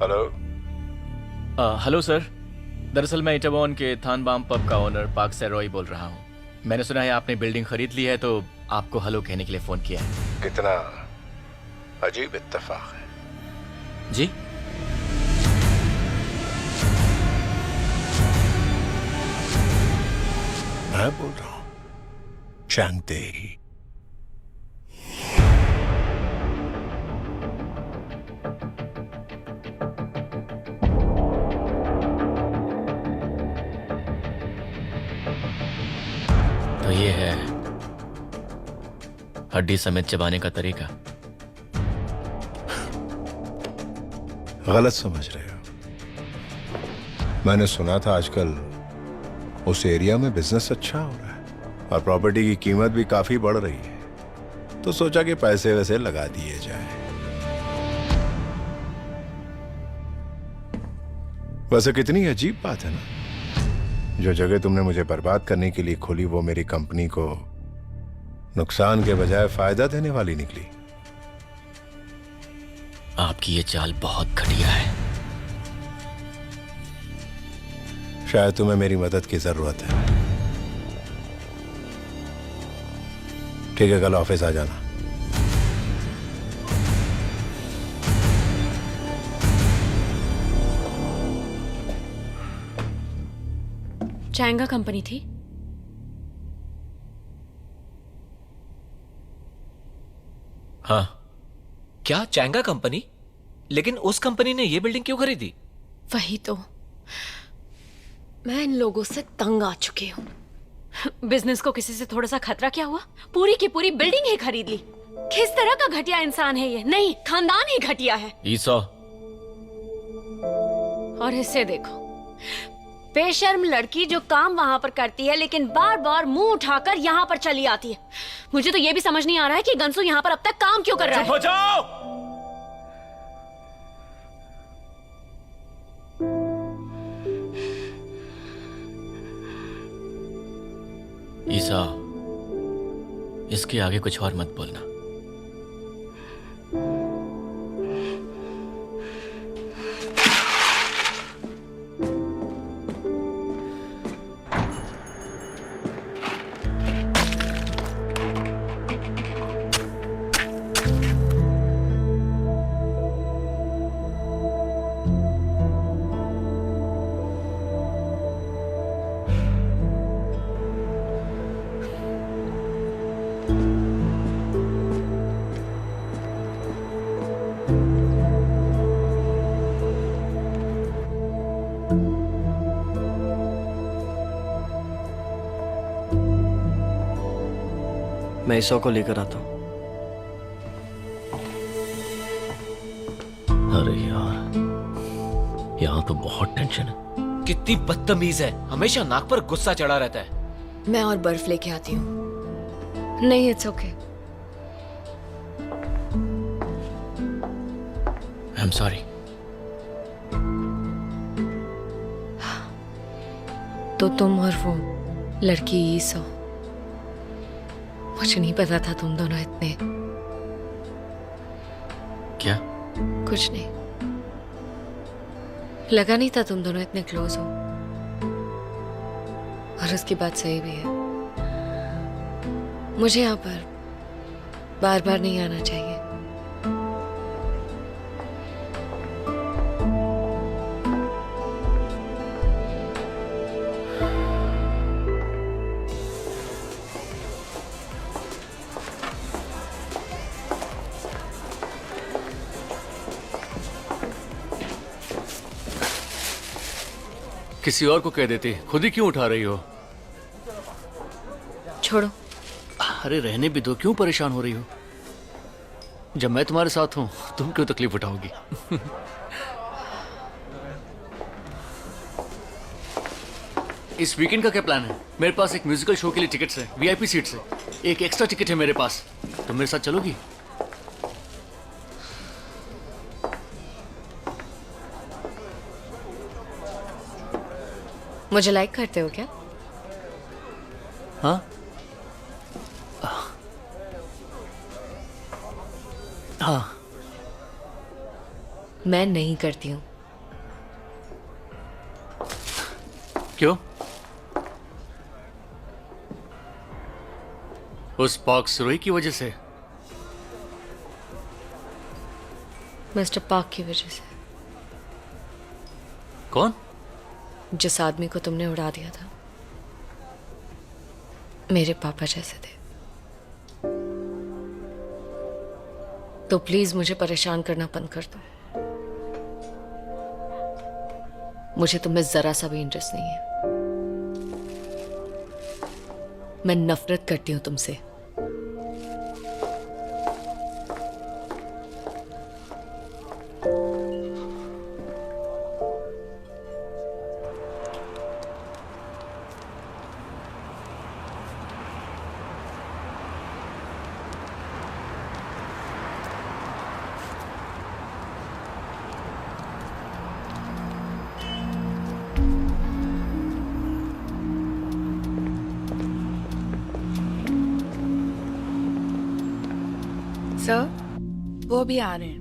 Hello. Hello sir, दरअसल मैं इटावॉन के थानबाम पब का ओनर पार्क सैरॉय बोल रहा हूँ। मैंने सुना है आपने बिल्डिंग खरीद ली है, तो आपको हेलो कहने के लिए फोन किया है। कितना अजीब इत्तेफाक है। जी? मैं बोल रहा हूँ शांति। तो ये है हड्डी समेत चबाने का तरीका। गलत समझ रहे हो। मैंने सुना था आजकल उस एरिया में बिजनेस अच्छा हो रहा है और प्रॉपर्टी की कीमत भी काफी बढ़ रही है, तो सोचा कि पैसे वैसे लगा दिए जाए। वैसे कितनी अजीब बात है ना, जो जगह तुमने मुझे बर्बाद करने के लिए खोली वो मेरी कंपनी को नुकसान के बजाय फायदा देने वाली निकली। आपकी ये चाल बहुत घटिया है। शायद तुम्हें मेरी मदद की जरूरत है। ठीक है, कल ऑफिस आ जाना। चैंगा कंपनी थी। हाँ। क्या चैंगा कंपनी? लेकिन उस कंपनी ने ये बिल्डिंग क्यों खरीदी? वही तो, मैं इन लोगों से तंग आ चुकी हूँ। बिजनेस को किसी से थोड़ा सा खतरा क्या हुआ, पूरी की पूरी बिल्डिंग ही खरीद ली। किस तरह का घटिया इंसान है ये? नहीं, खानदान ही घटिया है। ईसा, और इसे देखो, बेशर्म लड़की जो काम वहां पर करती है लेकिन बार बार मुंह उठाकर यहाँ पर चली आती है। मुझे तो ये भी समझ नहीं आ रहा है कि गंसू यहाँ पर अब तक काम क्यों कर रहा है। चुप हो जाओ। ईसा, इसके आगे कुछ और मत बोलना। मैं ईसा को लेकर आता हूँ। अरे यार, यहाँ तो बहुत टेंशन है। कितनी बदतमीज है, हमेशा नाक पर गुस्सा चढ़ा रहता है। मैं और बर्फ लेके आती हूँ। नहीं, it's okay. I am sorry. तो तुम और वो लड़की ईसा, मुझे नहीं पता था तुम दोनों इतने। क्या? कुछ नहीं, लगा नहीं था तुम दोनों इतने क्लोज हो। और उसकी बात सही भी है, मुझे यहाँ पर बार बार नहीं आना चाहिए। किसी और को कह देती, खुद ही क्यों उठा रही हो? छोड़ो। अरे रहने भी दो, क्यों परेशान हो रही हो? जब मैं तुम्हारे साथ हूं तुम क्यों तकलीफ उठाओगी? इस वीकेंड का क्या प्लान है? मेरे पास एक म्यूजिकल शो के लिए टिकट्स है, वीआईपी सीट्स है। एक एक्स्ट्रा टिकट है मेरे पास, तुम मेरे साथ चलोगी? मुझे लाइक करते हो क्या? हाँ हाँ। मैं नहीं करती हूँ। क्यों? उस पाक सरोई की वजह से? मिस्टर पाक की वजह से। कौन? जिस आदमी को तुमने उड़ा दिया था, मेरे पापा जैसे थे। तो प्लीज मुझे परेशान करना बंद कर दो। मुझे तुम्हें जरा सा भी इंटरेस्ट नहीं है। मैं नफरत करती हूं तुमसे। सर, वो भी आ रहे हैं।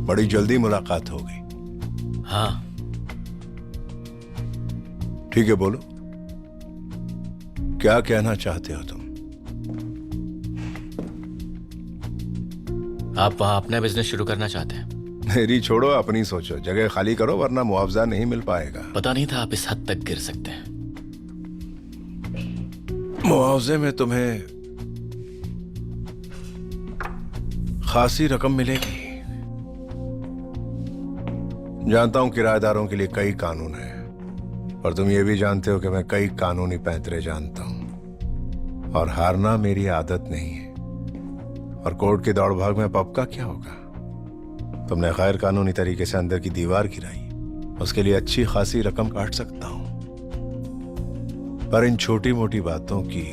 बड़ी जल्दी मुलाकात हो गई। हाँ, ठीक है, बोलो क्या कहना चाहते हो तुम? आप वहां अपना बिजनेस शुरू करना चाहते हैं? मेरी छोड़ो, अपनी सोचो। जगह खाली करो वरना मुआवजा नहीं मिल पाएगा। पता नहीं था आप इस हद तक गिर सकते हैं। मुआवजे में तुम्हें खासी रकम मिलेगी। जानता हूं किराएदारों के लिए कई कानून हैं, और तुम ये भी जानते हो कि मैं कई कानूनी पैंतरे जानता हूं, और हारना मेरी आदत नहीं है। और कोर्ट की दौड़ भाग में पब का क्या होगा? तुमने गैर कानूनी तरीके से अंदर की दीवार गिराई, उसके लिए अच्छी खासी रकम काट सकता हूं, पर इन छोटी मोटी बातों की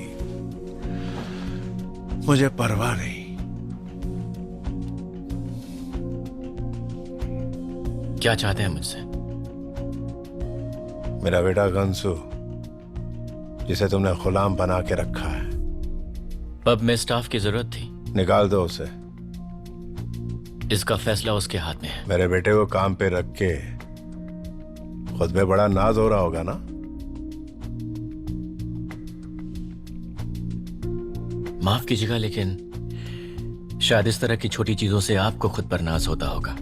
मुझे परवाह नहीं। क्या चाहते हैं मुझसे? मेरा बेटा गंसू, जिसे तुमने गुलाम बना के रखा है, पब में स्टाफ की जरूरत थी। निकाल दो उसे। इसका फैसला उसके हाथ में है। मेरे बेटे को काम पे रख के खुद पे बड़ा नाज हो रहा होगा ना? माफ कीजिएगा, लेकिन शायद इस तरह की छोटी चीजों से आपको खुद पर नाज होता होगा।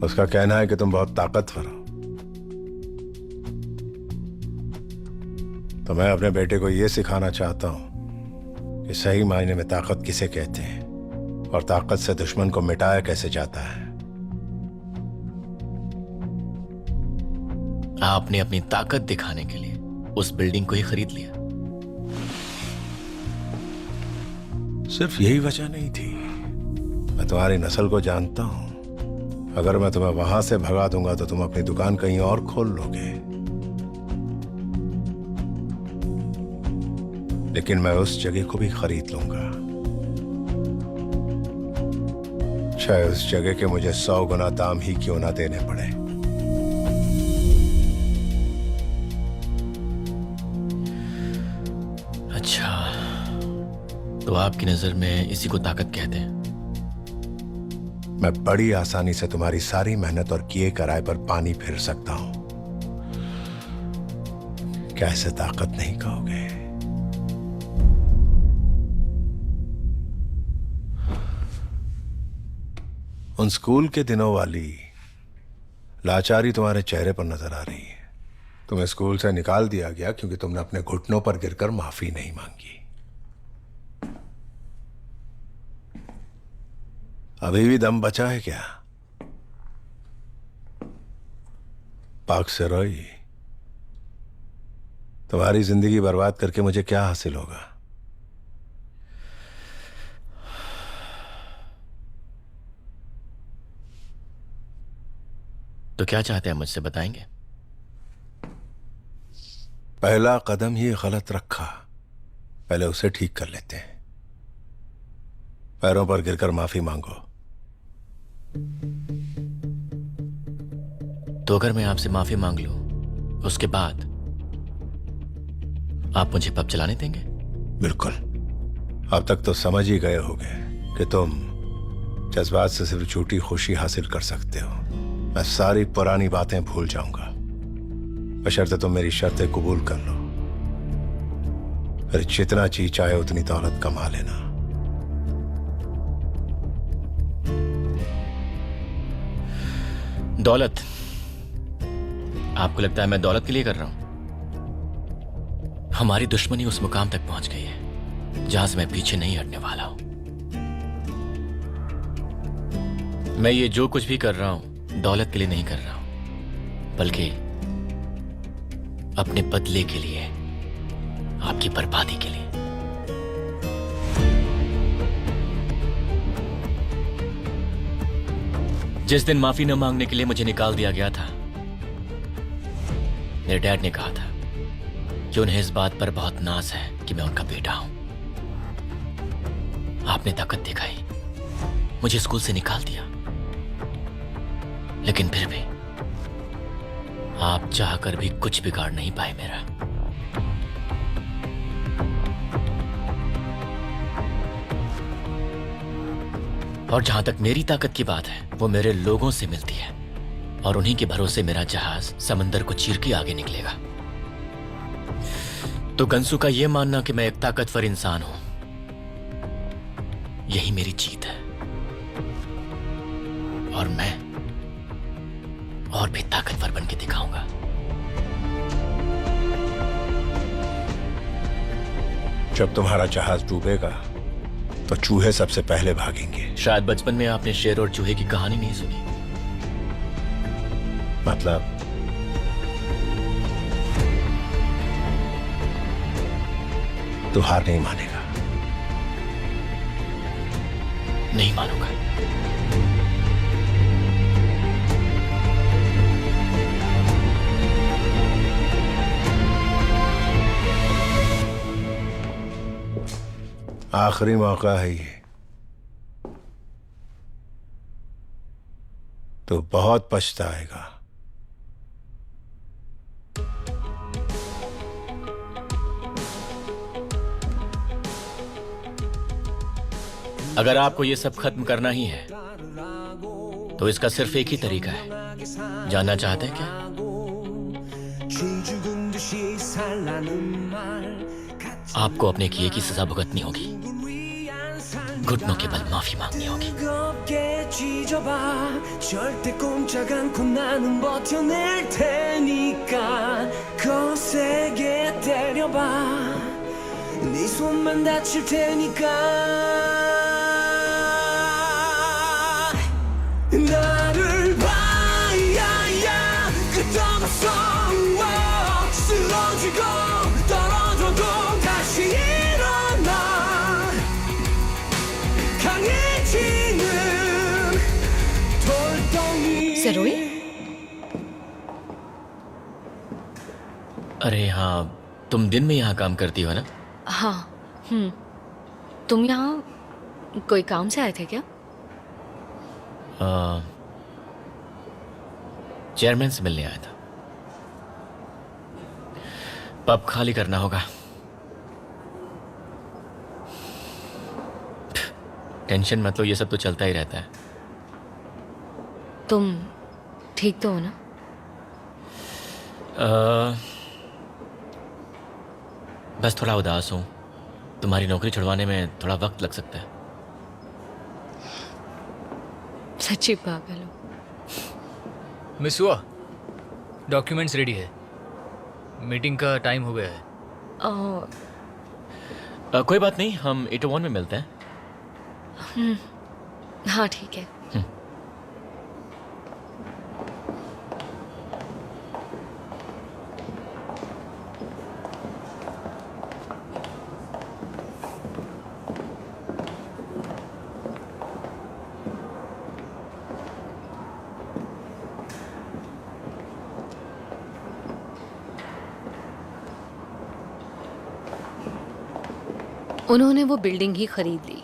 उसका कहना है कि तुम बहुत ताकतवर हो, तो मैं अपने बेटे को यह सिखाना चाहता हूं कि सही मायने में ताकत किसे कहते हैं और ताकत से दुश्मन को मिटाया कैसे जाता है। आपने अपनी ताकत दिखाने के लिए उस बिल्डिंग को ही खरीद लिया। सिर्फ यही वजह नहीं थी। मैं तुम्हारी नस्ल को जानता हूं। अगर मैं तुम्हें वहां से भगा दूंगा तो तुम अपनी दुकान कहीं और खोल लोगे, लेकिन मैं उस जगह को भी खरीद लूंगा। चाहे उस जगह के मुझे 100 गुना दाम ही क्यों ना देने पड़े। अच्छा, तो आपकी नजर में इसी को ताकत कहते हैं? मैं बड़ी आसानी से तुम्हारी सारी मेहनत और किए कराए पर पानी फेर सकता हूं। क्या इसे ताकत नहीं कहोगे? उन स्कूल के दिनों वाली लाचारी तुम्हारे चेहरे पर नजर आ रही है। तुम्हें स्कूल से निकाल दिया गया क्योंकि तुमने अपने घुटनों पर गिरकर माफी नहीं मांगी। अभी भी दम बचा है क्या? पाक सरोई, तुम्हारी जिंदगी बर्बाद करके मुझे क्या हासिल होगा? तो क्या चाहते हैं मुझसे, बताएंगे? पहला कदम ही गलत रखा, पहले उसे ठीक कर लेते हैं। पैरों पर गिरकर माफी मांगो। तो अगर मैं आपसे माफी मांग लूं, उसके बाद आप मुझे पब चलाने देंगे? बिल्कुल। अब तक तो समझ ही गए होगे कि तुम जज्बात से सिर्फ झूठी खुशी हासिल कर सकते हो। मैं सारी पुरानी बातें भूल जाऊंगा, बशर्ते तुम मेरी शर्तें कबूल कर लो। फिर जितना जी चाहे उतनी दौलत कमा लेना। दौलत? आपको लगता है मैं दौलत के लिए कर रहा हूं? हमारी दुश्मनी उस मुकाम तक पहुंच गई है जहां से मैं पीछे नहीं हटने वाला हूं। मैं ये जो कुछ भी कर रहा हूं दौलत के लिए नहीं कर रहा हूं, बल्कि अपने बदले के लिए, आपकी बर्बादी के लिए। जिस दिन माफी न मांगने के लिए मुझे निकाल दिया गया था, मेरे डैड ने कहा था कि उन्हें इस बात पर बहुत नाज है कि मैं उनका बेटा हूं। आपने ताकत दिखाई, मुझे स्कूल से निकाल दिया, लेकिन फिर भी आप चाहकर भी कुछ बिगाड़ नहीं पाए मेरा। और जहां तक मेरी ताकत की बात है, वो मेरे लोगों से मिलती है, और उन्हीं के भरोसे मेरा जहाज समंदर को चीर के आगे निकलेगा। तो गंसू का यह मानना कि मैं एक ताकतवर इंसान हूं, यही मेरी जीत है। और मैं और भी ताकतवर बन के दिखाऊंगा। जब तुम्हारा जहाज डूबेगा तो चूहे सबसे पहले भागेंगे। शायद बचपन में आपने शेर और चूहे की कहानी नहीं सुनी। मतलब? तू हार नहीं मानेगा? नहीं मानूंगा। आखिरी मौका है ये, तो बहुत पछताएगा। अगर आपको ये सब खत्म करना ही है तो इसका सिर्फ एक ही तरीका है। जानना चाहते हैं क्या? आपको अपने किए की सजा भुगतनी होगी, घुटनों के बल माफी मांगनी होगी। 절대 꼼짝 않고 나는 버텨낼 테니까 거세게 때려봐 네 손만 다칠 테니까 나를 봐야야 끝없어 쓰러지고 떨어져도 다시 일어나 강해지는 돌덩이 सरोई, अरे हाँ, तुम दिन में यहाँ काम करती हो ना? हाँ। तुम यहाँ कोई काम से आए थे क्या? चेयरमैन से मिलने आया था। पब खाली करना होगा। टेंशन मत लो, ये सब तो चलता ही रहता है। तुम ठीक तो हो ना? बस थोड़ा उदास हूँ। तुम्हारी नौकरी छुड़वाने में थोड़ा वक्त लग सकता है। सच्ची पागल हो। मिस हुआ, डॉक्यूमेंट्स रेडी है, मीटिंग का टाइम हो गया है। कोई बात नहीं, हम 801 में मिलते हैं। हाँ ठीक है। उन्होंने वो बिल्डिंग ही खरीद ली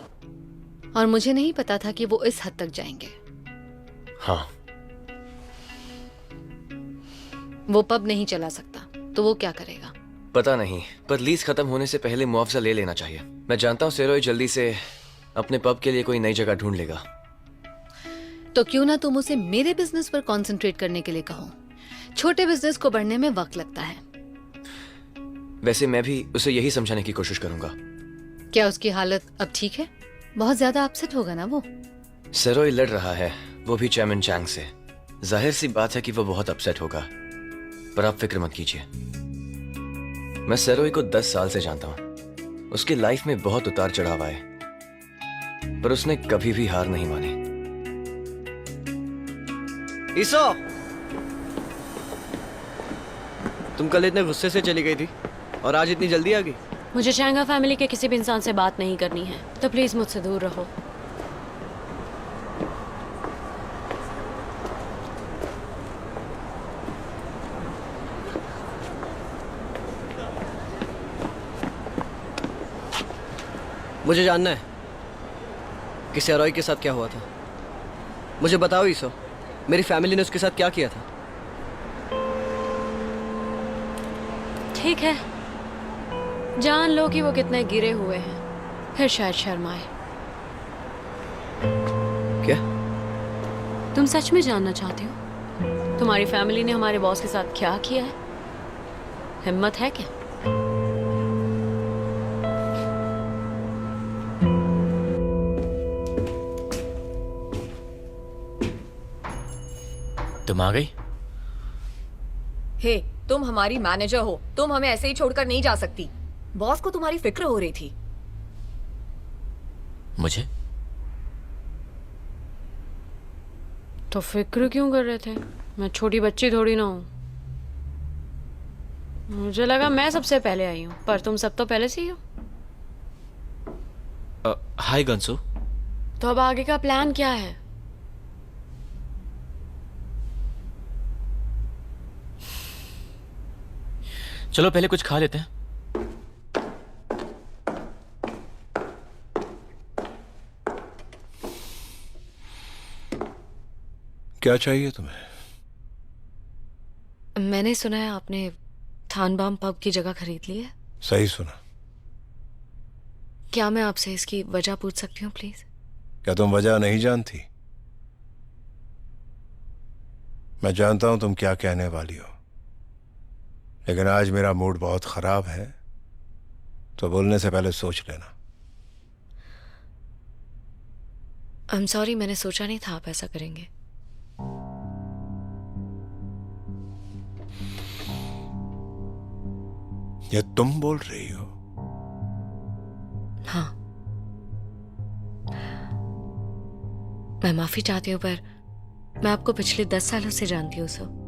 और मुझे नहीं पता था कि वो इस हद तक जाएंगे। हाँ, वो पब नहीं चला सकता तो वो क्या करेगा? पता नहीं, पर लीज खत्म होने से पहले मुआवजा ले लेना चाहिए। मैं जानता हूँ सेरोई जल्दी से अपने पब के लिए कोई नई जगह ढूंढ लेगा। तो क्यों ना तुम उसे मेरे बिजनेस पर कंसंट्रेट करने के लिए कहो। छोटे बिजनेस को बढ़ने में वक्त लगता है। वैसे मैं भी उसे यही समझाने की कोशिश करूंगा। क्या उसकी हालत अब ठीक है? बहुत ज्यादा अपसेट होगा ना वो। सेरोई लड़ रहा है, वो भी चेयरमैन चैंग से। जाहिर सी बात है कि वो बहुत अपसेट होगा, पर आप फिक्र मत कीजिए। मैं सेरोई को 10 साल से जानता हूं। उसकी लाइफ में बहुत उतार चढ़ाव आए, पर उसने कभी भी हार नहीं मानी। ईसो, तुम कल इतने गुस्से से चली गई थी और आज इतनी जल्दी आ गई। मुझे चैंगा फैमिली के किसी भी इंसान से बात नहीं करनी है, तो प्लीज मुझसे दूर रहो। मुझे जानना है कि सेरोई के साथ क्या हुआ था। मुझे बताओ ईसो, मेरी फैमिली ने उसके साथ क्या किया था। ठीक है, जान लो कि वो कितने गिरे हुए हैं, फिर शायद शर्माए। क्या? तुम सच में जानना चाहते हो तुम्हारी फैमिली ने हमारे बॉस के साथ क्या किया है? हिम्मत है क्या? तुम आ गई? हे, तुम हमारी मैनेजर हो, तुम हमें ऐसे ही छोड़कर नहीं जा सकती। बॉस को तुम्हारी फिक्र हो रही थी। मुझे? तो फिक्र क्यों कर रहे थे? मैं छोटी बच्ची थोड़ी ना हूँ। मुझे लगा मैं सबसे पहले आई हूँ, पर तुम सब तो पहले से ही हो। हाय गंसू। तो अब आगे का प्लान क्या है? चलो पहले कुछ खा लेते हैं। क्या चाहिए तुम्हें? मैंने सुना है आपने थानबाम पब की जगह खरीद ली है। सही सुना। क्या मैं आपसे इसकी वजह पूछ सकती हूँ प्लीज? क्या तुम वजह नहीं जानती? मैं जानता हूं तुम क्या कहने वाली हो, लेकिन आज मेरा मूड बहुत खराब है, तो बोलने से पहले सोच लेना। आई एम सॉरी, मैंने सोचा नहीं था आप ऐसा करेंगे। ये तुम बोल रही हो? हाँ, मैं माफी चाहती हूँ, पर मैं आपको पिछले 10 सालों से जानती हूँ सब।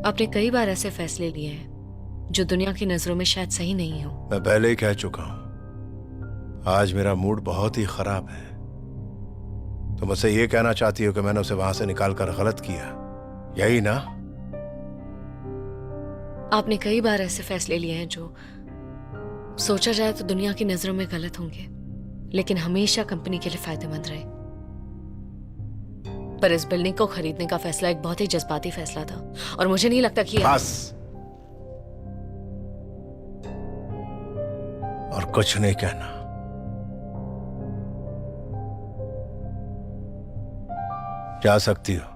आपने कई बार ऐसे फैसले लिए हैं जो दुनिया की नजरों में शायद सही नहीं हो। मैं पहले ही कह चुका हूं, आज मेरा मूड बहुत ही खराब है। तो मुझसे ये कहना चाहती हो कि मैंने उसे वहां से निकालकर गलत किया, यही ना? आपने कई बार ऐसे फैसले लिए हैं जो सोचा जाए तो दुनिया की नजरों में गलत होंगे, लेकिन हमेशा कंपनी के लिए फायदेमंद रहे। पर इस बिल्डिंग को खरीदने का फैसला एक बहुत ही जज्बाती फैसला था, और मुझे नहीं लगता कि बस, और कुछ नहीं कहना। जा सकती हो।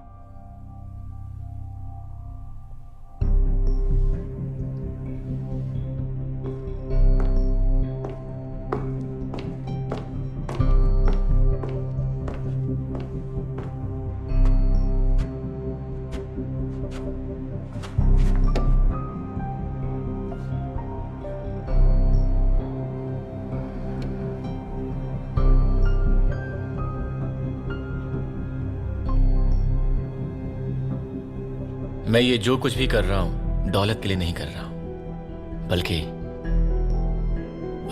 मैं ये जो कुछ भी कर रहा हूं दौलत के लिए नहीं कर रहा हूं, बल्कि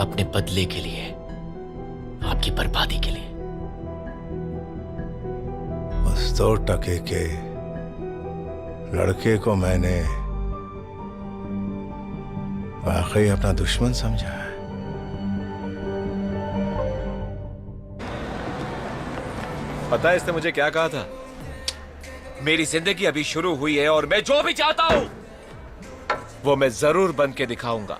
अपने बदले के लिए, आपकी बर्बादी के लिए। उस 2 टके के लड़के को मैंने वाकई अपना दुश्मन समझा है। पता है इसने मुझे क्या कहा था? मेरी जिंदगी अभी शुरू हुई है और मैं जो भी चाहता हूँ वो मैं जरूर बन के दिखाऊंगा।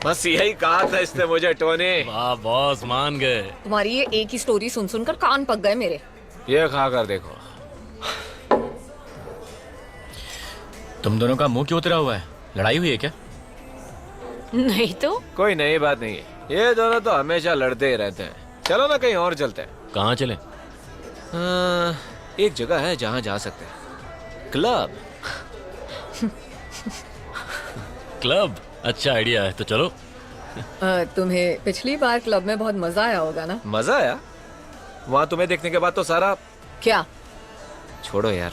बस यही कहा था इसने मुझे, टोनी। वाह बॉस, मान गए। तुम्हारी ये एक ही स्टोरी सुन सुनकर कान पक गए मेरे। ये खा कर देखो। तुम दोनों का मुंह क्यों उतरा हुआ है? लड़ाई हुई है क्या? नहीं तो कोई नई बात नहीं है, ये दोनों तो हमेशा लड़ते ही रहते हैं। चलो ना कहीं और चलते हैं। कहाँ चले? एक जगह है जहाँ जा सकते हैं, क्लब। क्लब? अच्छा आइडिया है, तो चलो। तुम्हें पिछली बार क्लब में बहुत मजा आया होगा ना? मजा आया? वहाँ तुम्हें देखने के बाद तो सारा... क्या? छोड़ो यार।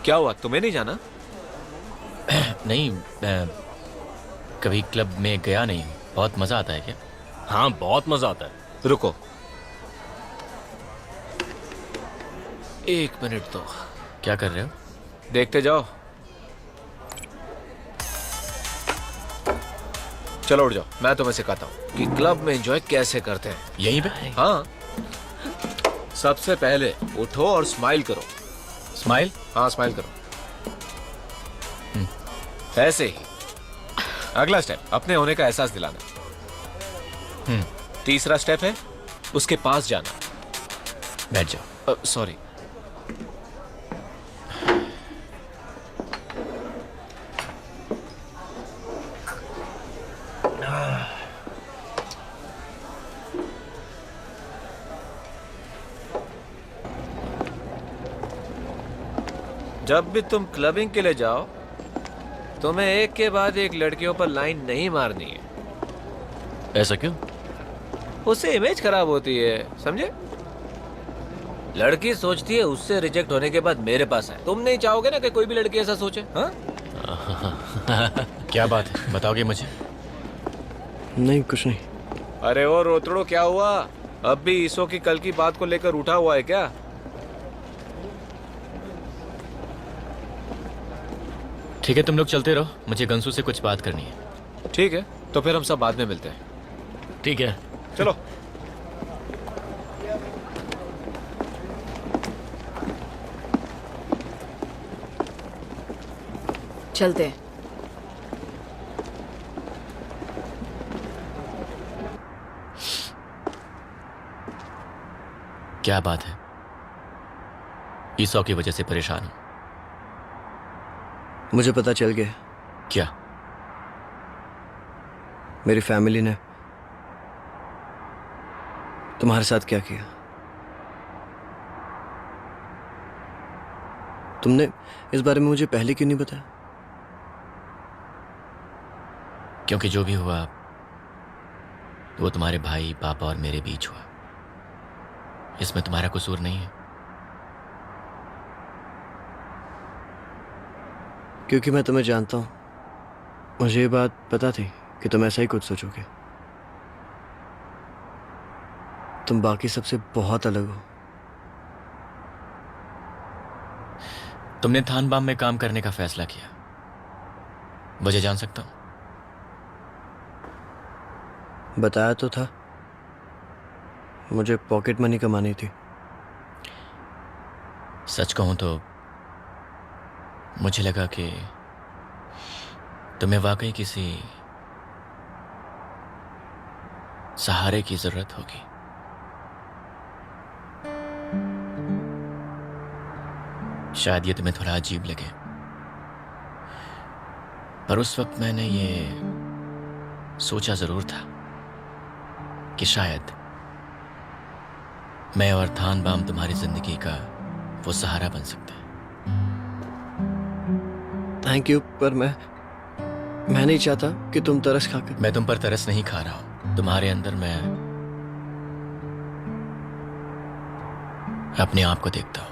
क्या हुआ, तुम्हें नहीं जाना? नहीं, मैं कभी क्लब में गया नहीं हूँ। बहुत मजा आता है क्या? हाँ, बहुत मजा आता है। रुको 1 मिनट तो। क्या कर रहे हो? देखते जाओ। चलो उठ जाओ, मैं तुम्हें सिखाता हूँ कि क्लब में एंजॉय कैसे करते हैं। यहीं पे? हाँ, सबसे पहले उठो और स्माइल करो। स्माइल? हाँ, स्माइल करो। ऐसे ही। अगला स्टेप, अपने होने का एहसास दिलाना। तीसरा स्टेप है उसके पास जाना। बैठ जाओ। सॉरी। जब भी तुम क्लबिंग के लिए जाओ, तुम्हें एक के बाद एक लड़कियों पर लाइन नहीं मारनी है। ऐसा क्यों? उससे इमेज खराब होती है, समझे? लड़की सोचती है उससे रिजेक्ट होने के बाद मेरे पास है। तुम नहीं चाहोगे ना कि कोई भी लड़की ऐसा सोचे? हाँ? क्या बात है, बताओगे मुझे? नहीं, कुछ नहीं। अरे ओ रोतड़ो, क्या हुआ? अब भी ईसो की कल की बात को लेकर उठा हुआ है क्या? ठीक है, तुम लोग चलते रहो, मुझे गंसू से कुछ बात करनी है। ठीक है, तो फिर हम सब बाद में मिलते हैं। ठीक है, चलो। चलते हैं। क्या बात है? ईसो की वजह से परेशान हूं। मुझे पता चल गया। क्या? मेरी फैमिली ने तुम्हारे साथ क्या किया। तुमने इस बारे में मुझे पहले क्यों नहीं बताया? क्योंकि जो भी हुआ वो तुम्हारे भाई, पापा और मेरे बीच हुआ। इसमें तुम्हारा कसूर नहीं है। क्योंकि मैं तुम्हें जानता हूं, मुझे ये बात पता थी कि तुम ऐसा ही कुछ सोचोगे। तुम बाकी सबसे बहुत अलग हो। तुमने थानबाम में काम करने का फैसला किया, मुझे जान सकता हूं? बताया तो था, मुझे पॉकेट मनी कमानी थी। सच कहूं तो मुझे लगा कि तुम्हें वाकई किसी सहारे की जरूरत होगी। शायद ये तुम्हें थोड़ा अजीब लगे, पर उस वक्त मैंने ये सोचा जरूर था कि शायद मैं और थानबाम तुम्हारी जिंदगी का वो सहारा बन सकते हैं। थैंक यू, पर मैं नहीं चाहता कि तुम तरस खाकर। मैं तुम पर तरस नहीं खा रहा हूं, तुम्हारे अंदर मैं अपने आप को देखता हूं।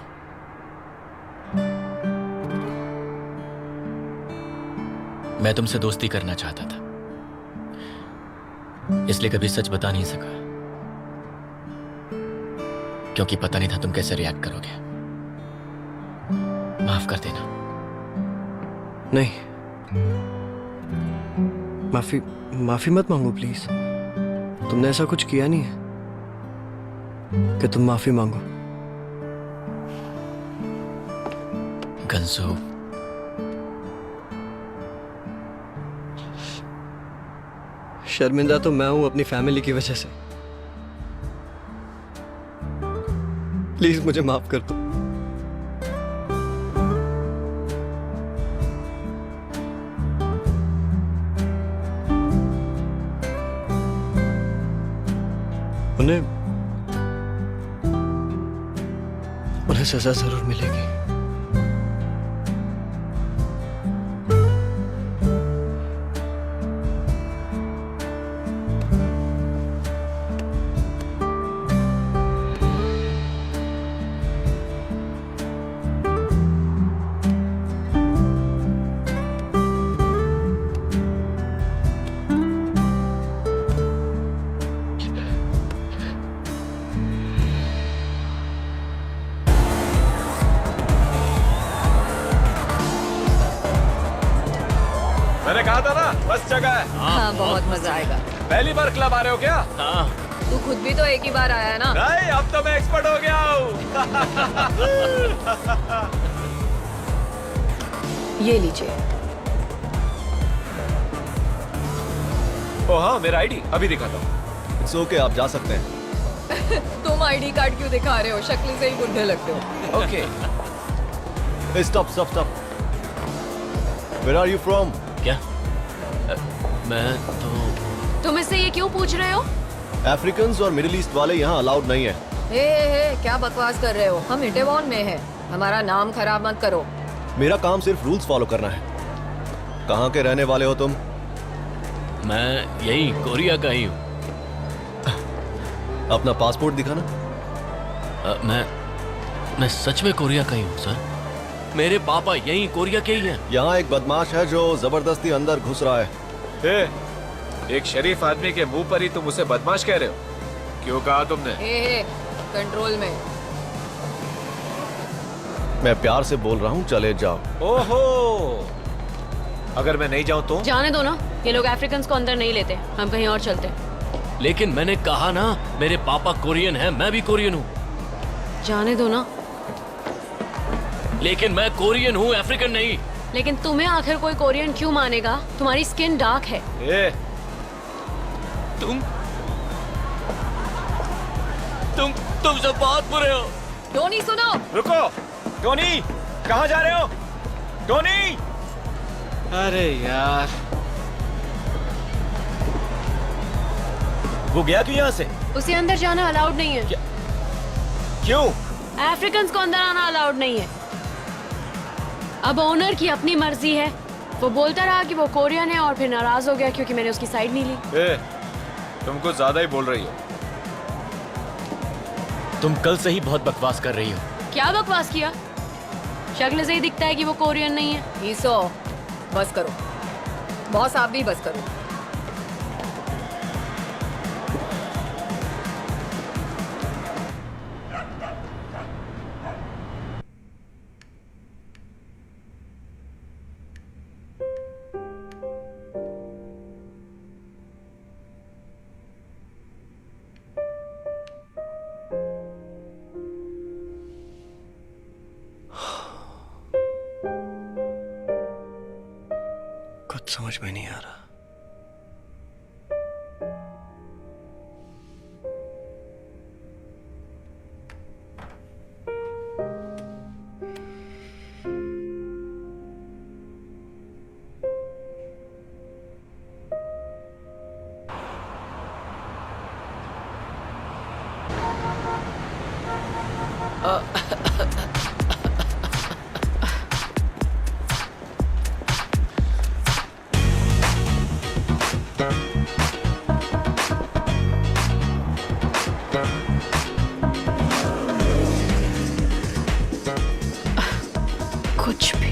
मैं तुमसे दोस्ती करना चाहता था, इसलिए कभी सच बता नहीं सका, क्योंकि पता नहीं था तुम कैसे रिएक्ट करोगे। माफ कर देना। नहीं, माफी मत मांगो प्लीज। तुमने ऐसा कुछ किया नहीं है कि तुम माफी मांगो। गंसू, शर्मिंदा तो मैं हूं अपनी फैमिली की वजह से। प्लीज मुझे माफ कर दो। उन्हें सजा जरूर मिलेगी। मैंने कहा था ना, बस जगह है। हाँ, बहुत मजा आएगा। पहली बार क्लब आ रहे हो क्या? हाँ, तू खुद भी तो एक ही बार आया है ना। नहीं, अब तो मैं एक्सपर्ट हो गया हूँ। ये लीजिए। ओ हाँ, मेरा आईडी अभी दिखाता हूँ। इट्स ओके, आप जा सकते हैं। तुम आईडी कार्ड क्यों दिखा रहे हो? शक्ल से ही बुढ़े लगते हो। Okay. Stop stop stop. Where are you from? क्या? मैं तो तुम इससे ये क्यों पूछ रहे हो? अफ्रीकन और मिडिल ईस्ट वाले यहाँ अलाउड नहीं है। हे, क्या बकवास कर रहे हो? हम इटेवॉन में हैं। हमारा नाम खराब मत करो। मेरा काम सिर्फ रूल्स फॉलो करना है। कहाँ के रहने वाले हो तुम? मैं यही कोरिया का ही हूँ। अपना पासपोर्ट दिखाना। मैं सच में कोरिया का ही हूँ सर। मेरे पापा यही कोरिया के ही हैं। यहाँ एक बदमाश है जो जबरदस्ती अंदर घुस रहा है। एक शरीफ आदमी के मुंह पर ही तुम उसे बदमाश कह रहे हो? क्यों कहा तुमने? हे, कंट्रोल में। मैं प्यार से बोल रहा हूँ, चले जाओ। ओहो, अगर मैं नहीं जाऊँ तो? जाने दो ना, ये लोग अफ्रीकन को अंदर नहीं लेते। हम कहीं और चलते। लेकिन मैंने कहा ना, मेरे पापा कोरियन हैं, मैं भी कोरियन हूँ। जाने दो ना। लेकिन मैं कोरियन हूँ, अफ्रीकन नहीं। लेकिन तुम्हें आखिर कोई कोरियन क्यों मानेगा? तुम्हारी स्किन डार्क है। तुम सब बहुत बुरे हो। टोनी सुनो। रुको, टोनी, कहाँ जा रहे हो? टोनी! अरे यार, वो गया क्यों यहाँ से? उसे अंदर जाना अलाउड नहीं है। क्यों? अफ्रीकन को अंदर आना अलाउड नहीं है। अब ओनर की अपनी मर्जी है। वो बोलता रहा कि वो कोरियन है और फिर नाराज हो गया क्योंकि मैंने उसकी साइड नहीं ली। तुम कुछ ज्यादा ही बोल रही हो। तुम कल से ही बहुत बकवास कर रही हो। क्या बकवास किया? शक्ल से ही दिखता है कि वो कोरियन नहीं है। ईसो, बस करो। बॉस, आप भी बस करो। कुछ समझ में नहीं आ रहा। कुछ भी।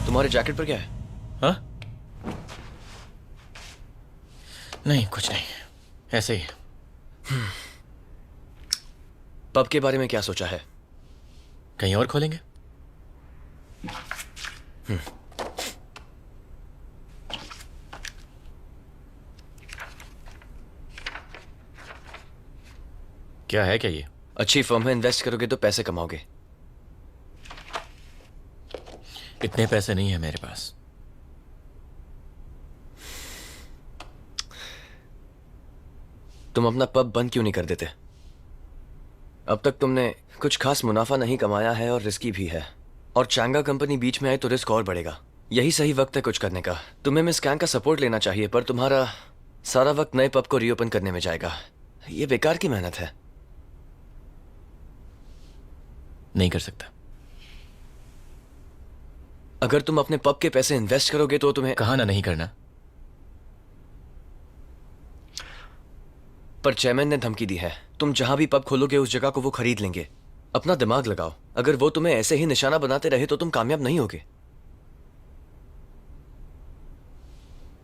तुम्हारे जैकेट पर क्या है? हाँ? नहीं, कुछ नहीं, ऐसे ही। पब के बारे में क्या सोचा है? कहीं और खोलेंगे। क्या है क्या ये? अच्छी फर्म में इन्वेस्ट करोगे तो पैसे कमाओगे। इतने पैसे नहीं है मेरे पास। तुम अपना पब बंद क्यों नहीं कर देते? अब तक तुमने कुछ खास मुनाफा नहीं कमाया है और रिस्की भी है, और चांगा कंपनी बीच में आए तो रिस्क और बढ़ेगा। यही सही वक्त है कुछ करने का। तुम्हें मिस कैंग का सपोर्ट लेना चाहिए, पर तुम्हारा सारा वक्त नए पब को रीओपन करने में जाएगा। ये बेकार की मेहनत है। नहीं कर सकता। अगर तुम अपने पब के पैसे इन्वेस्ट करोगे तो तुम्हें कहा ना नहीं करना। पर चेयरमैन ने धमकी दी है, तुम जहां भी पब खोलोगे उस जगह को वो खरीद लेंगे। अपना दिमाग लगाओ, अगर वो तुम्हें ऐसे ही निशाना बनाते रहे तो तुम कामयाब नहीं होगे।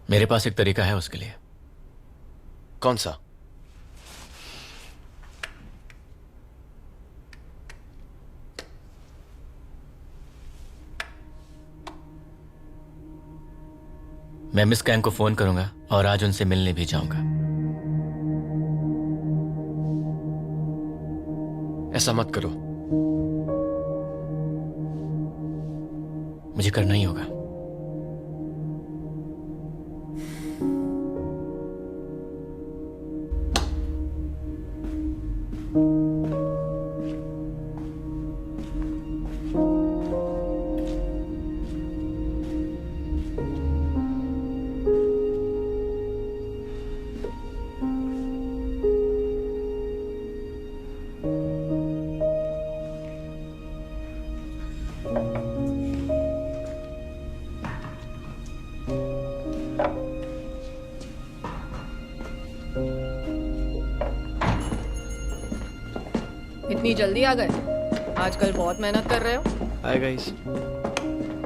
मेरे पास एक तरीका है उसके लिए। कौन सा? मैं मिस कैंग को फोन करूंगा और आज उनसे मिलने भी जाऊंगा। ऐसा मत करो। मुझे करना ही होगा। इतनी जल्दी आ गए? आजकल बहुत मेहनत कर रहे हो। Hi guys.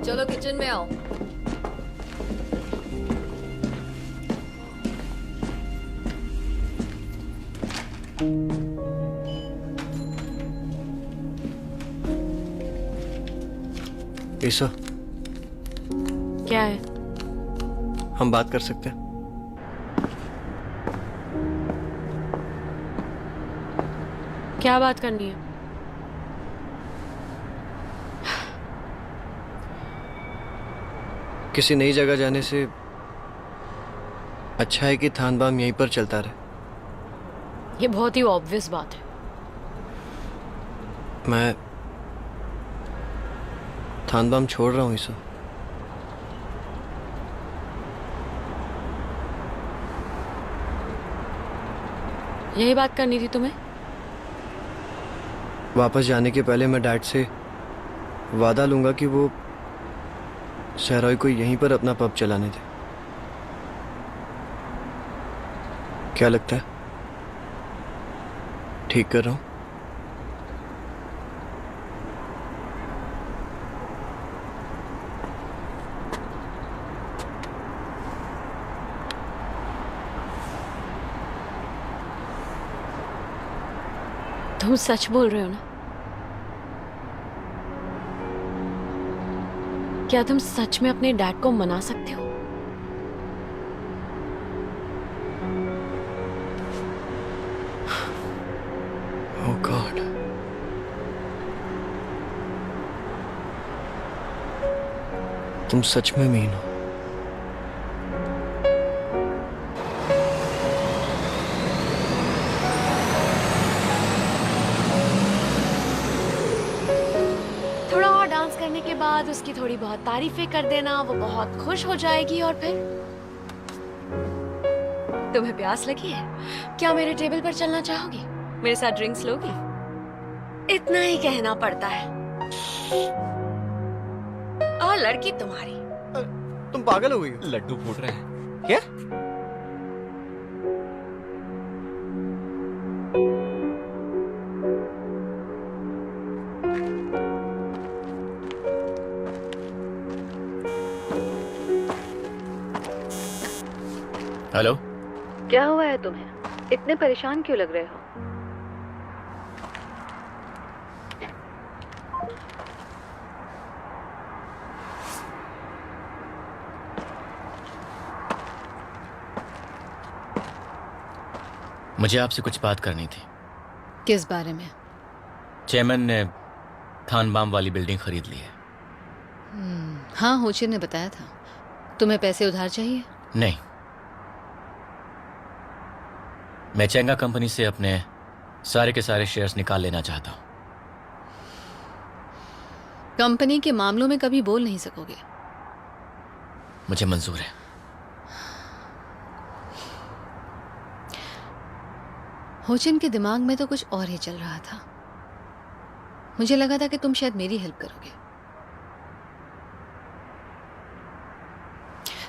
चलो किचन में आओ। ईसा, क्या है? हम बात कर सकते हैं? क्या बात करनी है? किसी नई जगह जाने से अच्छा है कि थानबाम यहीं पर चलता रहे। ये बहुत ही ऑब्वियस बात है। मैं थानबाम छोड़ रहा हूँ ईसा। यही बात करनी थी तुम्हें? वापस जाने के पहले मैं डैड से वादा लूंगा कि वो सहरोई को यहीं पर अपना पब चलाने दे। क्या लगता है, ठीक कर रहा हूं? तुम सच बोल रहे हो ना? क्या तुम सच में अपने डैड को मना सकते हो? ओह गॉड, तुम सच में मीन हो। थोड़ा और डांस करने के बाद उसकी थोड़ी बहुत तारीफें कर देना, वो बहुत खुश हो जाएगी। और फिर तुम्हें प्यास लगी है? क्या मेरे टेबल पर चलना चाहोगी? मेरे साथ ड्रिंक्स लोगी? इतना ही कहना पड़ता है। और लड़की तुम्हारी। तुम पागल हो गई हो? लड्डू फूट रहे हैं क्या? हेलो, क्या हुआ है तुम्हें? इतने परेशान क्यों लग रहे हो? मुझे आपसे कुछ बात करनी थी। किस बारे में? चेयरमैन ने थानबाम वाली बिल्डिंग खरीद ली है। हाँ, होचिन ने बताया था। तुम्हें पैसे उधार चाहिए? नहीं, मैं चेंगा कंपनी से अपने सारे के सारे शेयर्स निकाल लेना चाहता हूं। कंपनी के मामलों में कभी बोल नहीं सकोगे। मुझे मंजूर है। होचिन के दिमाग में तो कुछ और ही चल रहा था। मुझे लगा था कि तुम शायद मेरी हेल्प करोगे।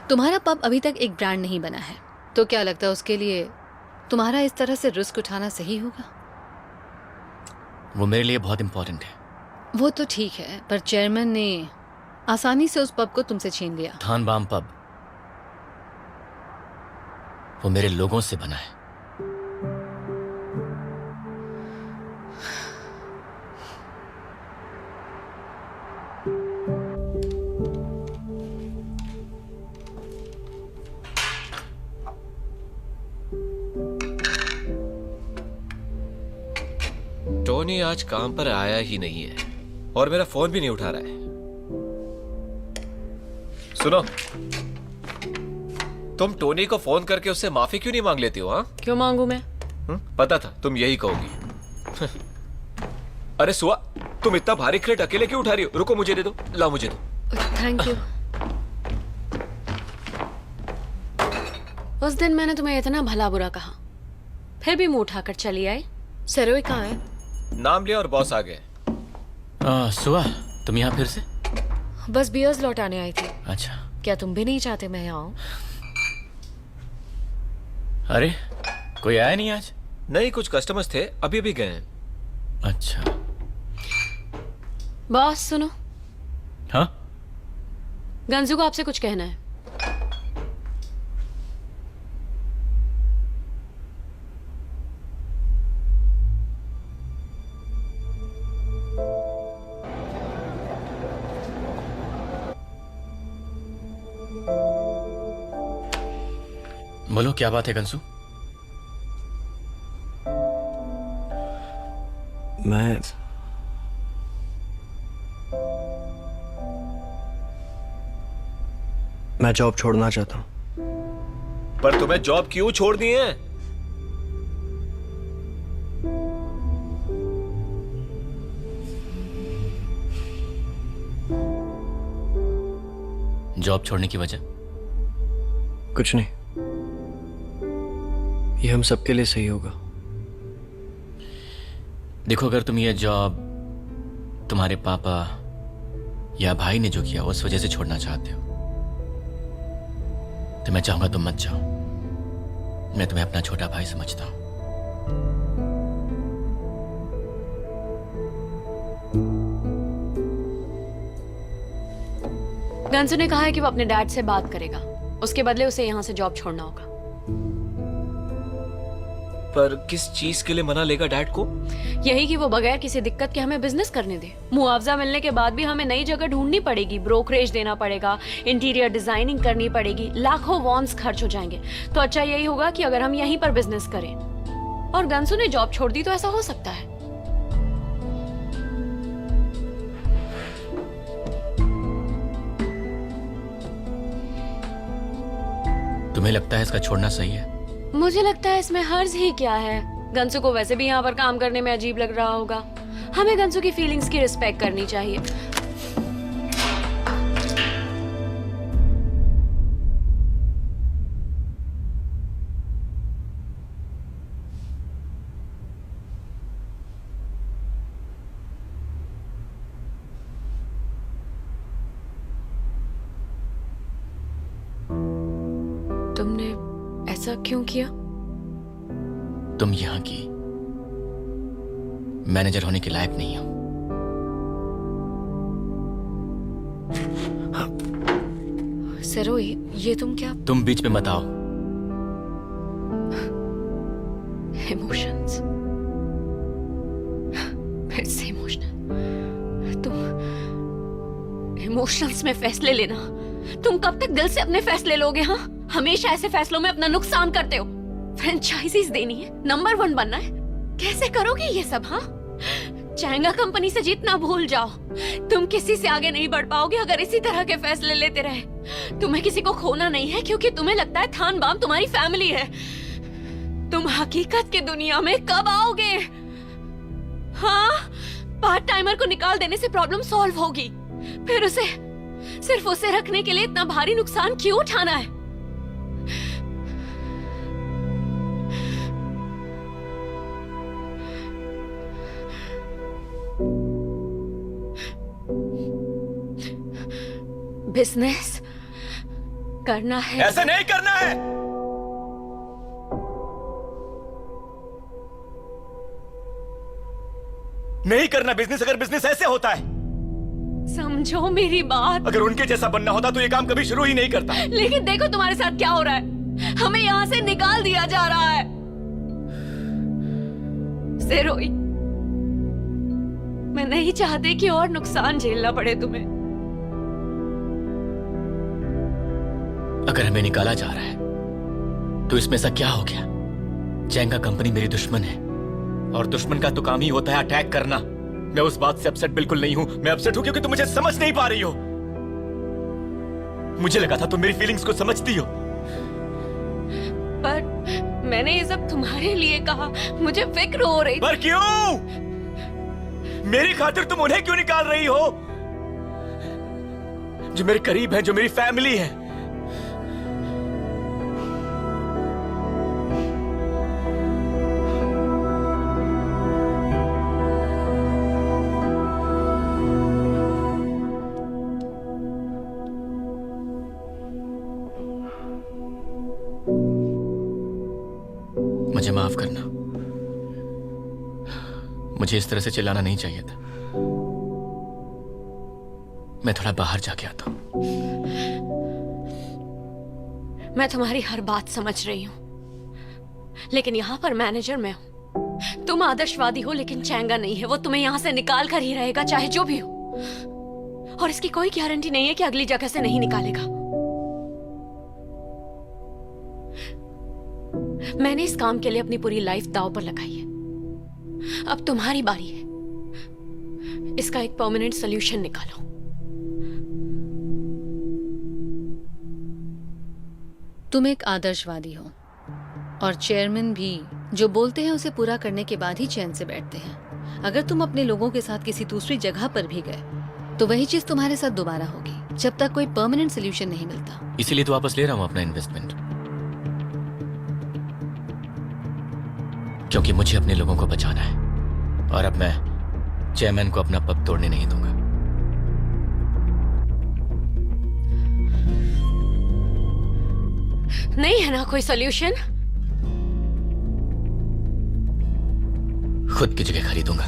तुम्हारा पब अभी तक एक ब्रांड नहीं बना है, तो क्या लगता है उसके लिए तुम्हारा इस तरह से रिस्क उठाना सही होगा? वो मेरे लिए बहुत इंपॉर्टेंट है। वो तो ठीक है, पर चेयरमैन ने आसानी से उस पब को तुमसे छीन लिया। थानबाम पब वो मेरे लोगों से बना है। टोनी आज काम पर आया ही नहीं है और मेरा फोन भी नहीं उठा रहा है। सुनो, तुम टोनी को फोन करके उससे माफी क्यों नहीं मांग लेती हो? हाँ, क्यों मांगू मैं? पता था तुम यही कहोगी। अरे सुआ, तुम इतना भारी क्रेट अकेले क्यों उठा रही हो? रुको, मुझे दे दो। लाओ, मुझे दो। Thank you. उस दिन मैंने तुम्हें इतना भला बुरा कहा, फिर भी मुंह उठाकर चली आई। सेरोई कहाँ है? नाम लिया और बॉस आ गए। सुआ, तुम यहाँ फिर से? बस बियर्स लौटाने आई थी। अच्छा। क्या तुम भी नहीं चाहते मैं यहाँ आऊं? अरे, कोई आया नहीं आज? नहीं, कुछ कस्टमर्स थे, अभी अभी गए हैं। अच्छा। बॉस सुनो। हाँ? गंजू को आपसे कुछ कहना है। बोलो, क्या बात है गंसू? मैं जॉब छोड़ना चाहता हूं। पर तुम्हें जॉब क्यों छोड़नी है? जॉब छोड़ने की वजह? कुछ नहीं, ये हम सबके लिए सही होगा। देखो, अगर तुम ये जॉब तुम्हारे पापा या भाई ने जो किया उस वजह से छोड़ना चाहते हो तो मैं चाहूंगा तुम मत जाओ। मैं तुम्हें अपना छोटा भाई समझता हूं। गंजू ने कहा है कि वो अपने डैड से बात करेगा, उसके बदले उसे यहाँ से जॉब छोड़ना होगा। पर किस चीज के लिए मना लेगा डैड को? यही कि वो बगैर किसी दिक्कत के हमें बिजनेस करने दे। मुआवजा मिलने के बाद भी हमें नई जगह ढूंढनी पड़ेगी, ब्रोकरेज देना पड़ेगा, इंटीरियर डिजाइनिंग करनी पड़ेगी, लाखों वॉन्स खर्च हो जाएंगे। तो अच्छा यही होगा कि अगर हम यहीं पर बिजनेस करें। और गंसू ने जॉब छोड़ दी तो ऐसा हो सकता है। तुम्हें लगता है इसका छोड़ना सही है? मुझे लगता है इसमें हर्ज ही क्या है। गंसू को वैसे भी यहाँ पर काम करने में अजीब लग रहा होगा। हमें गंसू की फीलिंग्स की रिस्पेक्ट करनी चाहिए। तुमने ऐसा क्यों किया? तुम यहाँ की मैनेजर होने के लायक नहीं हो। सरोई, ये तुम क्या? तुम बीच में मत आओ। इमोशंस, फिर से इमोशनल। तुम इमोशंस में फैसले लेना, तुम कब तक दिल से अपने फैसले लोगे? हाँ, हमेशा ऐसे फैसलों में अपना नुकसान करते हो। फ्रेंचाइजीज देनी है, नंबर 1 बनना है, कैसे करोगे ये सब? हाँ, चाइना कंपनी से जीतना भूल जाओ। तुम किसी से आगे नहीं बढ़ पाओगे अगर इसी तरह के फैसले लेते रहे। तुम्हें किसी को खोना नहीं है क्योंकि तुम्हें लगता है थान बाम तुम्हारी फैमिली है। तुम हकीकत की दुनिया में कब आओगे? हाँ, पार्ट टाइमर को निकाल देने से प्रॉब्लम सॉल्व होगी, फिर उसे सिर्फ उसे रखने के लिए इतना भारी नुकसान क्यों उठाना है? बिजनेस करना है। ऐसे नहीं करना है। नहीं करना बिजनेस, अगर बिजनेस ऐसे होता है। समझो मेरी बात। अगर उनके जैसा बनना होता तो ये काम कभी शुरू ही नहीं करता। लेकिन देखो तुम्हारे साथ क्या हो रहा है, हमें यहाँ से निकाल दिया जा रहा है। सेरोई, मैं नहीं चाहती कि और नुकसान झेलना पड़े तुम्हें। अगर हमें निकाला जा रहा है तो इसमें ऐसा क्या हो गया? चैंगा कंपनी मेरी दुश्मन है और दुश्मन का तो काम ही होता है अटैक करना। मैं उस बात से अपसेट बिल्कुल नहीं हूं। मैं अपसेट हूं क्योंकि तुम मुझे समझ नहीं पा रही हो। मुझे लगा था तुम मेरी फीलिंग्स को समझती हो। पर मैंने ये सब तुम्हारे लिए कहा, मुझे फिक्र हो रही। पर क्यों? मेरी खातिर तुम उन्हें क्यों निकाल रही हो जो मेरे करीब है, जो मेरी फैमिली है? मुझे माफ करना, मुझे इस तरह से चिल्लाना नहीं चाहिए था। मैं थोड़ा बाहर जाके आता हूं। मैं तुम्हारी हर बात समझ रही हूँ, लेकिन यहाँ पर मैनेजर मैं हूँ। तुम आदर्शवादी हो लेकिन चैंगा नहीं है। वो तुम्हें यहाँ से निकाल कर ही रहेगा चाहे जो भी हो, और इसकी कोई गारंटी नहीं है कि अगली जगह से नहीं निकालेगा। मैंने इस काम के लिए अपनी पूरी लाइफ दांव पर लगाई है। अब तुम्हारी बारी है। इसका एक परमानेंट सॉल्यूशन निकालो। तुम एक आदर्शवादी हो और चेयरमैन भी जो बोलते हैं उसे पूरा करने के बाद ही चैन से बैठते हैं। अगर तुम अपने लोगों के साथ किसी दूसरी जगह पर भी गए तो वही चीज तुम्हारे साथ दोबारा होगी जब तक कोई परमानेंट सोल्यूशन नहीं मिलता। इसीलिए तो वापस ले रहा हूं अपना इन्वेस्टमेंट, क्योंकि मुझे अपने लोगों को बचाना है और अब मैं चेयरमैन को अपना पब तोड़ने नहीं दूंगा। नहीं है ना कोई सॉल्यूशन? खुद की जगह खरीदूंगा।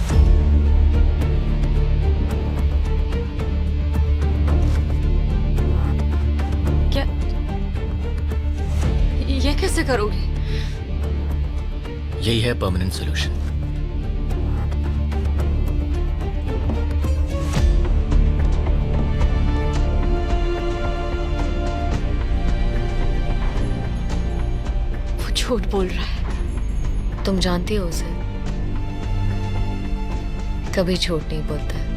क्या ये कैसे करोगे? यही है परमानेंट सॉल्यूशन। वो झूठ बोल रहा है। तुम जानती हो उसे, कभी झूठ नहीं बोलता है।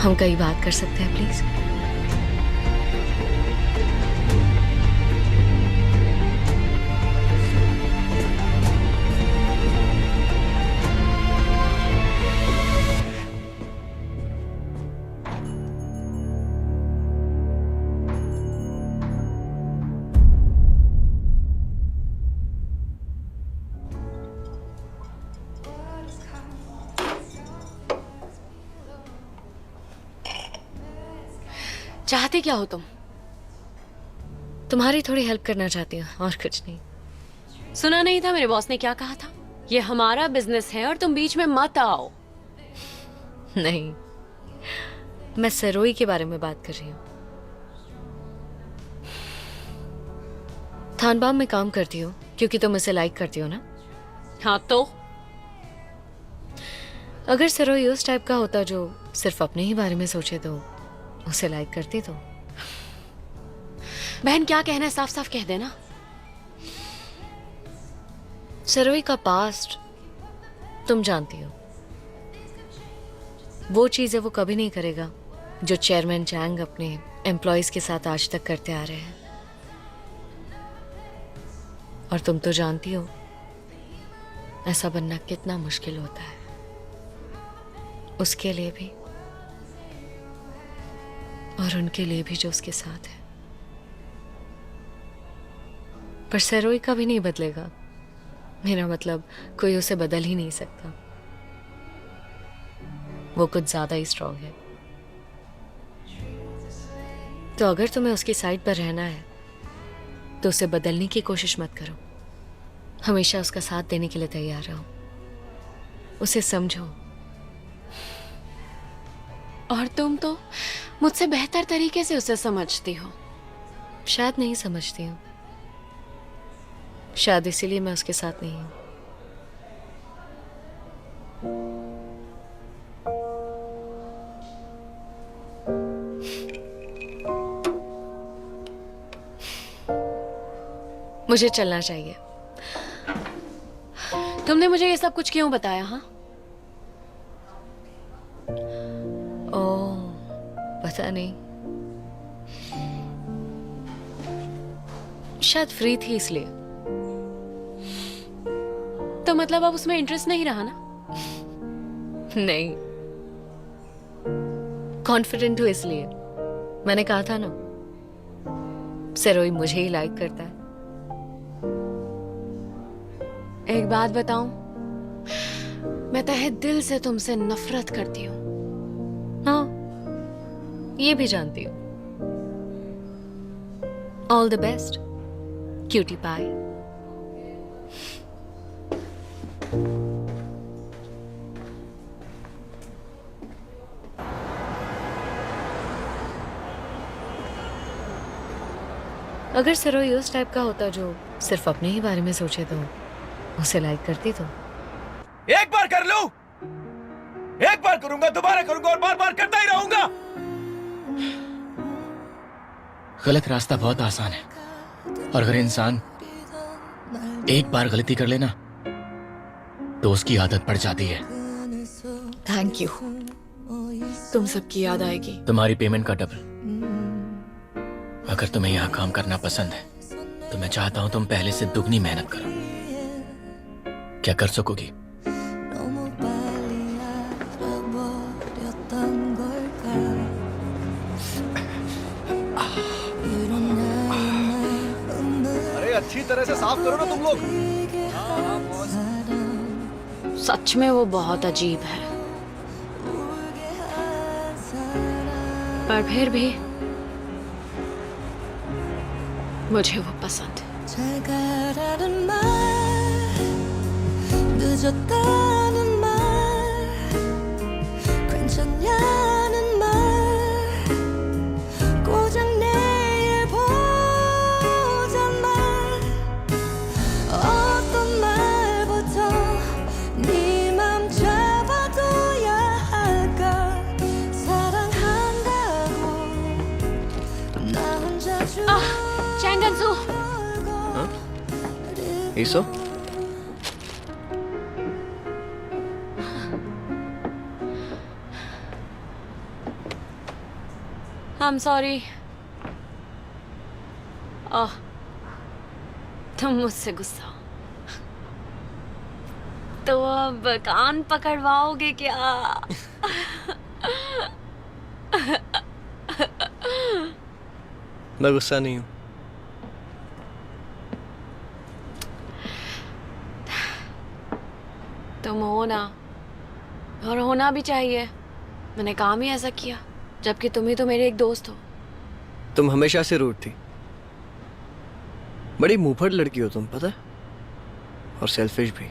हम कई बात कर सकते हैं प्लीज? चाहते क्या हो तुम? तुम्हारी थोड़ी हेल्प करना चाहती हूँ और कुछ नहीं। सुना नहीं था मेरे बॉस ने क्या कहा था? ये हमारा बिजनेस है और तुम बीच में मत आओ। नहीं, मैं सरोई के बारे में बात कर रही हूँ। थानबाम में काम करती हो क्योंकि तुम उसे लाइक करती हो ना? हाँ तो? अगर सरोई उस टाइप का होता जो सिर्फ अपने ही बारे में सोचे तो उसे लाइक करती तो? बहन क्या कहना है साफ साफ कह देना। सरोई का पास्ट तुम जानती हो। वो चीजें वो कभी नहीं करेगा जो चेयरमैन चैंग अपने एम्प्लॉयज के साथ आज तक करते आ रहे हैं। और तुम तो जानती हो ऐसा बनना कितना मुश्किल होता है, उसके लिए भी और उनके लिए भी जो उसके साथ है। पर सरोई कभी नहीं बदलेगा। मेरा मतलब कोई उसे बदल ही नहीं सकता। वो कुछ ज्यादा ही स्ट्रांग है। तो अगर तुम्हें उसकी साइड पर रहना है तो उसे बदलने की कोशिश मत करो। हमेशा उसका साथ देने के लिए तैयार रहो। उसे समझो। और तुम तो मुझसे बेहतर तरीके से उसे समझती हो। शायद नहीं समझती हूँ, शायद इसीलिए मैं उसके साथ नहीं हूँ। मुझे चलना चाहिए। तुमने मुझे ये सब कुछ क्यों बताया? हाँ, ओह पता नहीं, शायद फ्री थी इसलिए। तो मतलब अब उसमें इंटरेस्ट नहीं रहा ना? नहीं, कॉन्फिडेंट हूँ इसलिए। मैंने कहा था ना, सरोई मुझे ही लाइक करता है। एक बात बताऊं, मैं तहे दिल से तुमसे नफरत करती हूँ। हाँ, ये भी जानती हूँ। All the best cutie pie. अगर सरोई उस टाइप का होता जो सिर्फ अपने ही बारे में सोचे तो उसे लाइक करती तो। एक बार कर लूं, एक बार करूंगा, दोबारा करूंगा और बार बार करता ही रहूंगा। गलत रास्ता बहुत आसान है, और अगर इंसान एक बार गलती कर लेना तो उसकी आदत पड़ जाती है। Thank you. तुम सबकी याद आएगी। तुम्हारी पेमेंट का डबल। अगर तुम्हें यहाँ काम करना पसंद है तो मैं चाहता हूँ तुम पहले से दुगनी मेहनत करो। क्या कर सकोगी? अरे अच्छी तरह से साफ करो ना तुम लोग। सच में वो बहुत अजीब है, पर फिर भी मुझे वो पसंद है। चैंगनसू, ईसो, I'm sorry। तुम मुझसे गुस्सा हो तो अब कान पकड़वाओगे क्या? मैं गुस्सा नहीं हूँ। तुम हो ना, और होना भी चाहिए। मैंने काम ही ऐसा किया, जबकि तुम ही तो मेरे एक दोस्त हो। तुम हमेशा से रूड थी। बड़ी मुंहफट लड़की हो तुम, पता है? और सेल्फिश भी।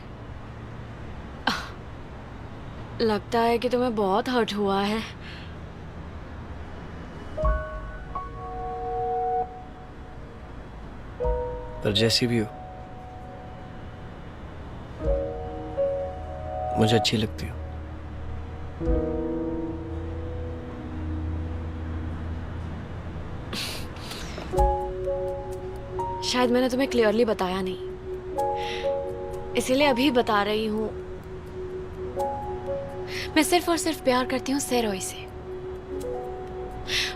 लगता है कि तुम्हें बहुत हर्ट हुआ है। पर जैसी भी हो, मुझे अच्छी लगती हो। शायद मैंने तुम्हें क्लियरली बताया नहीं, इसीलिए अभी बता रही हूँ। मैं सिर्फ और सिर्फ प्यार करती हूँ सेरोई से,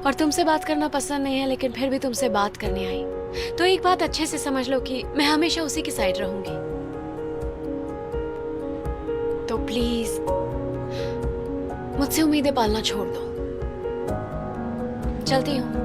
और तुमसे बात करना पसंद नहीं है, लेकिन फिर भी तुमसे बात करने आई। तो एक बात अच्छे से समझ लो कि मैं हमेशा उसी की साइड रहूंगी। तो प्लीज मुझसे उम्मीदें पालना छोड़ दो। चलती हूँ।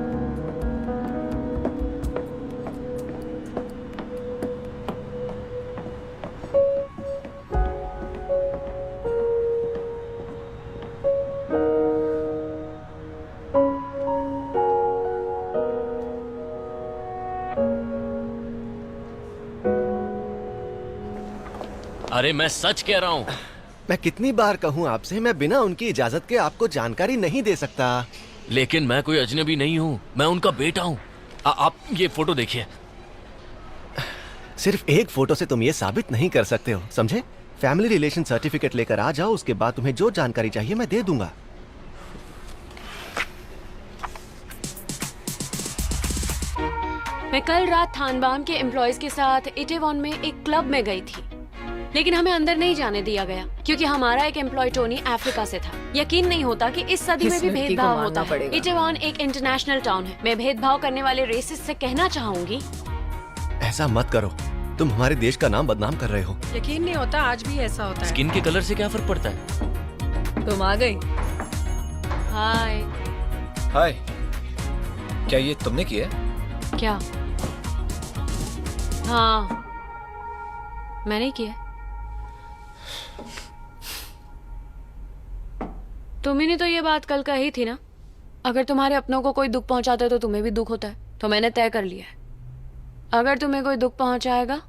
अरे मैं सच कह रहा हूँ। मैं कितनी बार कहूँ आपसे, मैं बिना उनकी इजाजत के आपको जानकारी नहीं दे सकता। लेकिन मैं कोई अजनबी नहीं हूँ, मैं उनका बेटा हूँ। आप ये फोटो देखिए। सिर्फ एक फोटो से तुम ये साबित नहीं कर सकते हो, समझे? फैमिली रिलेशन सर्टिफिकेट लेकर आ जाओ, उसके बाद तुम्हें जो जानकारी चाहिए मैं दे दूंगा। मैं कल रात थानबाम के एम्प्लॉयज के साथ इटेवॉन में एक क्लब में गई थी, लेकिन हमें अंदर नहीं जाने दिया गया क्योंकि हमारा एक एम्प्लॉय टोनी अफ्रीका से था। यकीन नहीं होता कि इस सदी में भी भेदभाव होता है। इटेवॉन एक इंटरनेशनल टाउन है। मैं भेदभाव करने वाले रेसिस्ट से कहना चाहूंगी, ऐसा मत करो, तुम हमारे देश का नाम बदनाम कर रहे हो। यकीन नहीं होता, आज भी ऐसा होता है। स्किन के कलर से क्या फर्क पड़ता है? तुम आ गई। हाय। हाय, क्या ये तुमने किया? क्या? हाँ, मैंने किया। तुम्ही तो ये बात कल कही थी ना, अगर तुम्हारे अपनों को कोई दुख पहुंचाता है तो तुम्हें भी दुख होता है। तो मैंने तय कर लिया है, अगर तुम्हें कोई दुख पहुंचाएगा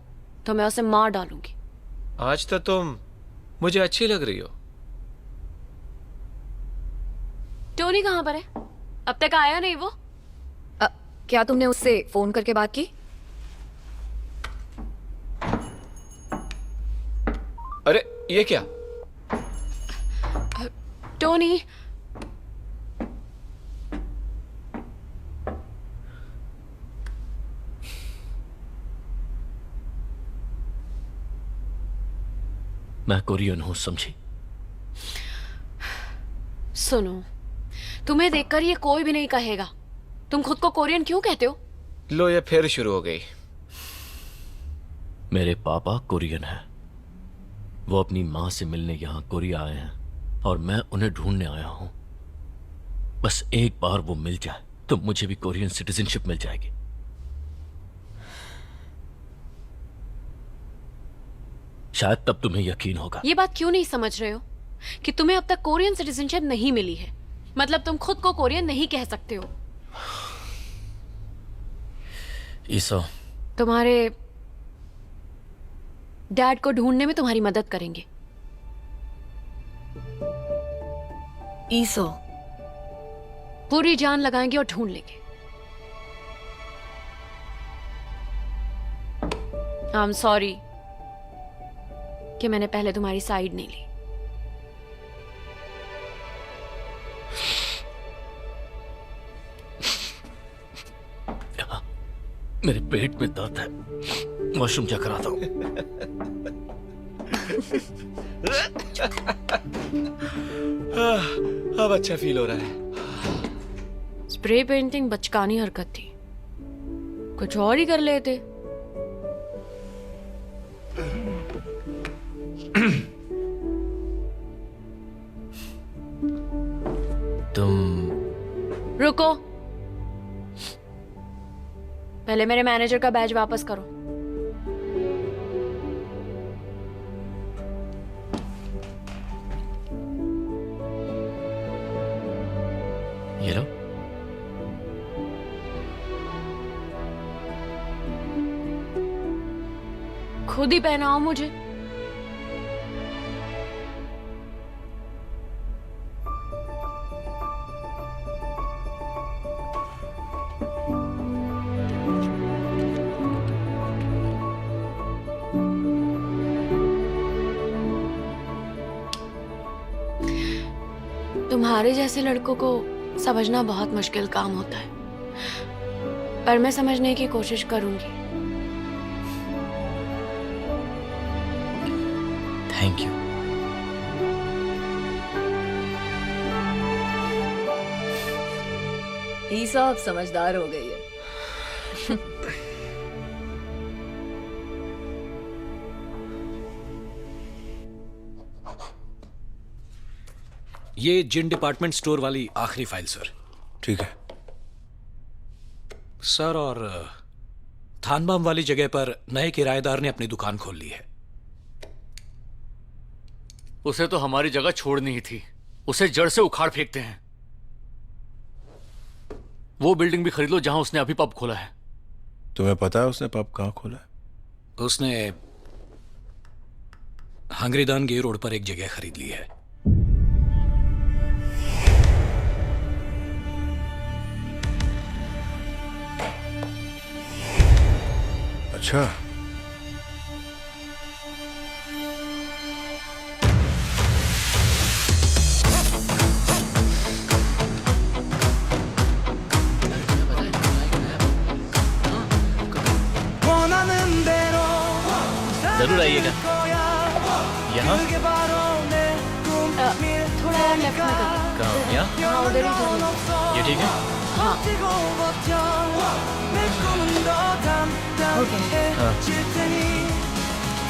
तो मैं उसे मार डालूंगी। आज तो तुम मुझे अच्छी लग रही हो। टोनी कहाँ पर है? अब तक आया नहीं वो? क्या तुमने उससे फोन करके बात की? अरे ये क्या? टोनी, मैं कोरियन हूँ, समझी? सुनो, तुम्हें देखकर ये कोई भी नहीं कहेगा। तुम खुद को कोरियन क्यों कहते हो? लो, ये फिर शुरू हो गई। मेरे पापा कोरियन हैं। वो अपनी माँ से मिलने यहाँ कोरिया आए हैं और मैं उन्हें ढूंढने आया हूँ। बस एक बार वो मिल जाए तो मुझे भी कोरियन सिटीजनशिप मिल जाएगी। शायद तब तुम्हें यकीन होगा। ये बात क्यों नहीं समझ रहे हो कि तुम्हें अब तक कोरियन सिटीजनशिप नहीं मिली है, मतलब तुम खुद को कोरियन नहीं कह सकते हो। ईसो, तुम्हारे डैड को ढूंढने में तुम्हारी मदद करेंगे। ईसो, पूरी जान लगाएंगे और ढूंढ लेंगे। आई एम सॉरी कि मैंने पहले तुम्हारी साइड नहीं ली। मेरे पेट में दर्द है, वॉशरूम जाकर आता हूँ। अब अच्छा फील हो रहा है। स्प्रे पेंटिंग बचकानी हरकत थी, कुछ और ही कर लेते। तुम रुको, पहले मेरे मैनेजर का बैज वापस करो। ये लो। खुद ही पहनाओ मुझे। तुम्हारे जैसे लड़कों को समझना बहुत मुश्किल काम होता है, पर मैं समझने की कोशिश करूंगी। Thank you. ईसा अब समझदार हो गई है। ये जिन डिपार्टमेंट स्टोर वाली आखिरी फाइल सर। ठीक है सर, और थानबाम वाली जगह पर नए किराएदार ने अपनी दुकान खोल ली है। उसे तो हमारी जगह छोड़नी ही थी, उसे जड़ से उखाड़ फेंकते हैं। वो बिल्डिंग भी खरीद लो जहां उसने अभी पब खोला है। तुम्हें पता है उसने पब कहाँ खोला है? उसने हंगरीदान गे रोड पर एक जगह खरीद ली है। अच्छा, 원하는 대로 जरूर आइएगा। यहाँ थोड़ा और लेफ्ट में कर। कहाँ? यहाँ? हाँ उधर ही जाइए। ये ठीक है? हाँ 버티고 버텨 내 꿈은 더 담담해질 테니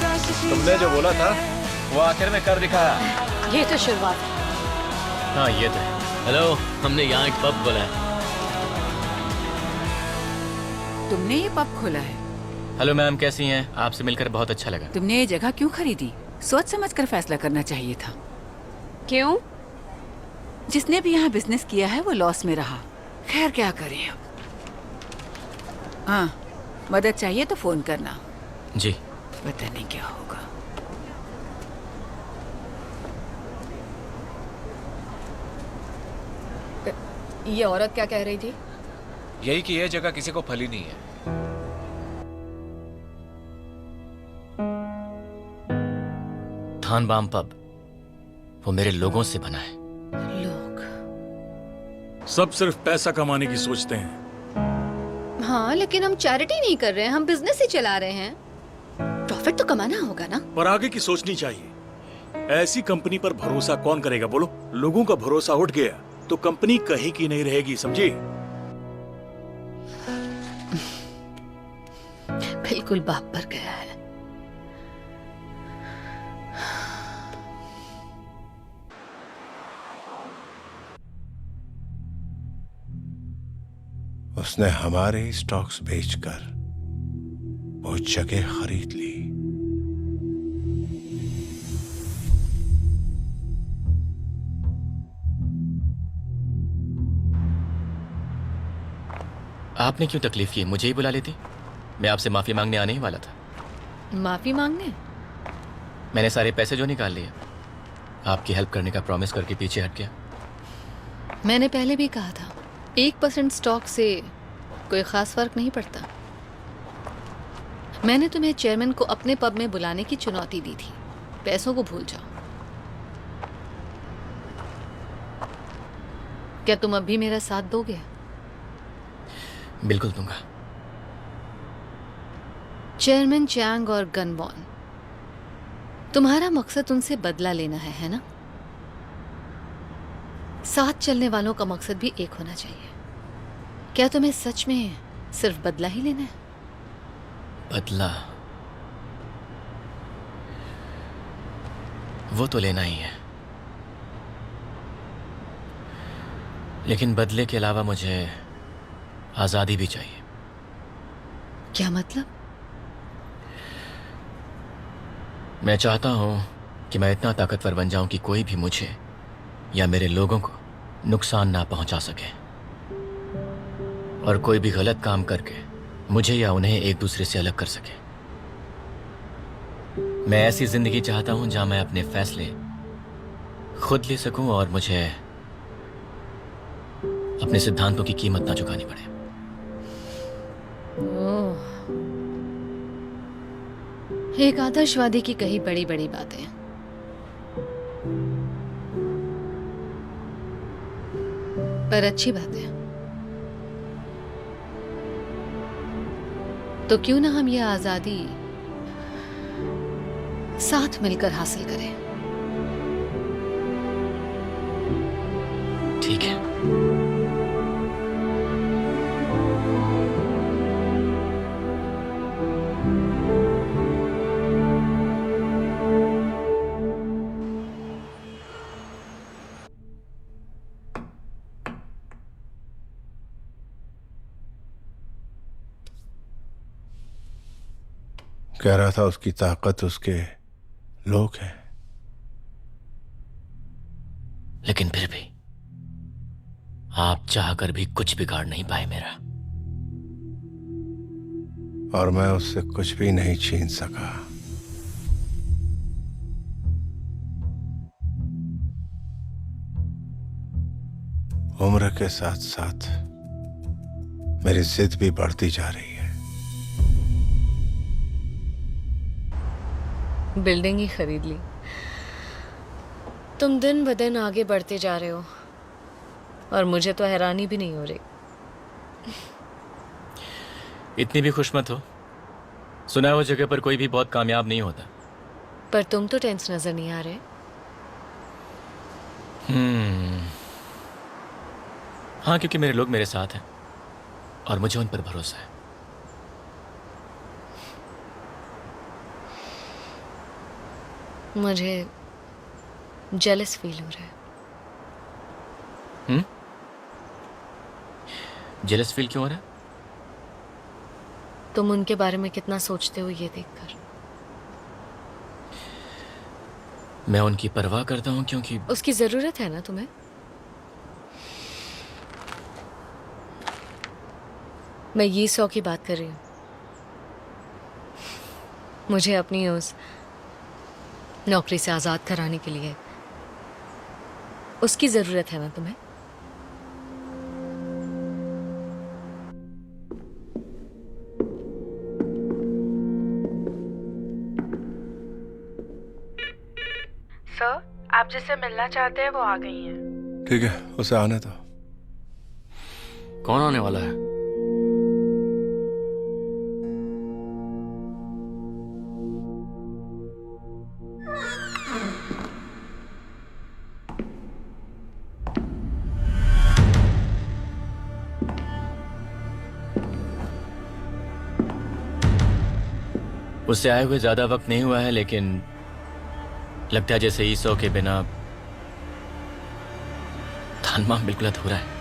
다시 तुमने जो बोला था वो आखिर में कर दिखाया। ये तो शुरुआत है। हाँ ये तो है। हेलो, हमने यहाँ एक पब खोला है। तुमने ये पब खोला है? हेलो मैम, कैसी हैं? आपसे मिलकर बहुत अच्छा लगा। तुमने ये जगह क्यों खरीदी? सोच समझ कर फैसला करना चाहिए था। क्यों? जिसने भी यहाँ बिजनेस किया है वो लॉस में रहा। खैर क्या करें अब। हाँ, मदद चाहिए तो फोन करना। जी। पता नहीं क्या होगा। ये औरत क्या कह रही थी? यही कि यह जगह किसी को फली नहीं है। थानबाम पब वो मेरे लोगों से बना है। लोग? सब सिर्फ पैसा कमाने की सोचते हैं। हाँ, लेकिन हम चैरिटी नहीं कर रहे हैं, हम बिजनेस ही चला रहे हैं। प्रॉफिट तो कमाना होगा ना। पर आगे की सोचनी चाहिए। ऐसी कंपनी पर भरोसा कौन करेगा बोलो? लोगों का भरोसा उठ गया तो कंपनी कहीं की नहीं रहेगी, समझी? बिल्कुल बाप पर गया है। उसने हमारे ही स्टॉक्स बेचकर वो जगह खरीद ली। आपने क्यों तकलीफ की? मुझे ही बुला लेती, मैं आपसे माफी मांगने आने ही वाला था। माफी मांगने? मैंने सारे पैसे जो निकाल लिए, आपकी हेल्प करने का प्रॉमिस करके पीछे हट गया। मैंने पहले भी कहा था 1% स्टॉक से कोई खास फर्क नहीं पड़ता। मैंने तुम्हें चेयरमैन को अपने पब में बुलाने की चुनौती दी थी। पैसों को भूल जाओ। क्या तुम अब भी मेरा साथ दोगे? बिल्कुल दूंगा। चेयरमैन चैंग और गनवॉन, तुम्हारा मकसद उनसे बदला लेना है ना? साथ चलने वालों का मकसद भी एक होना चाहिए। क्या तुम्हें सच में सिर्फ बदला ही लेना है? बदला वो तो लेना ही है, लेकिन बदले के अलावा मुझे आजादी भी चाहिए। क्या मतलब? मैं चाहता हूं कि मैं इतना ताकतवर बन जाऊं कि कोई भी मुझे या मेरे लोगों को नुकसान ना पहुंचा सके, और कोई भी गलत काम करके मुझे या उन्हें एक दूसरे से अलग कर सके। मैं ऐसी जिंदगी चाहता हूं जहां मैं अपने फैसले खुद ले सकूं और मुझे अपने सिद्धांतों की कीमत ना चुकानी पड़े। ओह, एक आदर्शवादी की कही बड़ी बड़ी बातें। पर अच्छी बात है। तो क्यों ना हम ये आजादी साथ मिलकर हासिल करें। ठीक है। कह रहा था उसकी ताकत उसके लोग हैं, लेकिन फिर भी आप चाहकर भी कुछ बिगाड़ नहीं पाए मेरा। और मैं उससे कुछ भी नहीं छीन सका। उम्र के साथ साथ मेरी जिद भी बढ़ती जा रही है। बिल्डिंग ही खरीद ली। तुम दिन ब दिन आगे बढ़ते जा रहे हो और मुझे तो हैरानी भी नहीं हो रही। इतनी भी खुश मत हो। सुना है वो जगह पर कोई भी बहुत कामयाब नहीं होता। पर तुम तो टेंस नजर नहीं आ रहे। हाँ, क्योंकि मेरे लोग मेरे साथ हैं और मुझे उन पर भरोसा है। मुझे जेलस फील हो रहा है। जेलस फील क्यों हो रहा है? तुम उनके बारे में कितना सोचते हो ये देखकर। मैं उनकी परवाह करता हूँ क्योंकि उसकी जरूरत है ना तुम्हें। मैं ये 100 की बात कर रही हूँ। मुझे अपनी उस नौकरी से आजाद कराने के लिए उसकी जरूरत है ना तुम्हें। सर, आप जिससे मिलना चाहते हैं वो आ गई हैं। ठीक है, उसे आने दो। कौन आने वाला है? उससे आए हुए ज्यादा वक्त नहीं हुआ है, लेकिन लगता है जैसे ईसो के बिना धनमा बिल्कुल अधूरा है।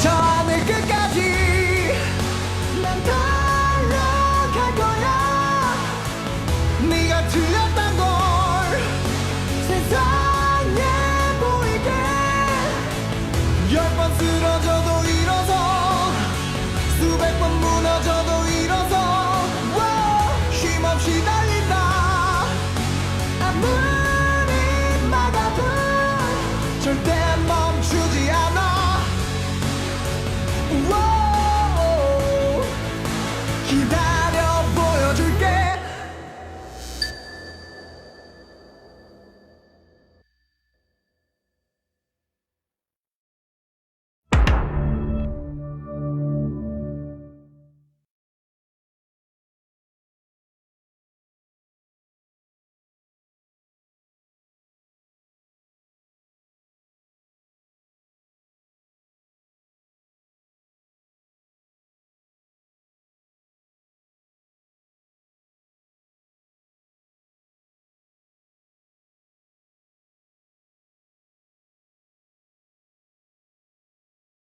처음에 끝까지 난 달려갈 거야. 네가 틀렸단 걸 세상에 보이게. 10번 쓰러져도 일어서 수백 번 무너져도 일어서 쉼없이 달린다. 아무리 막아도 절대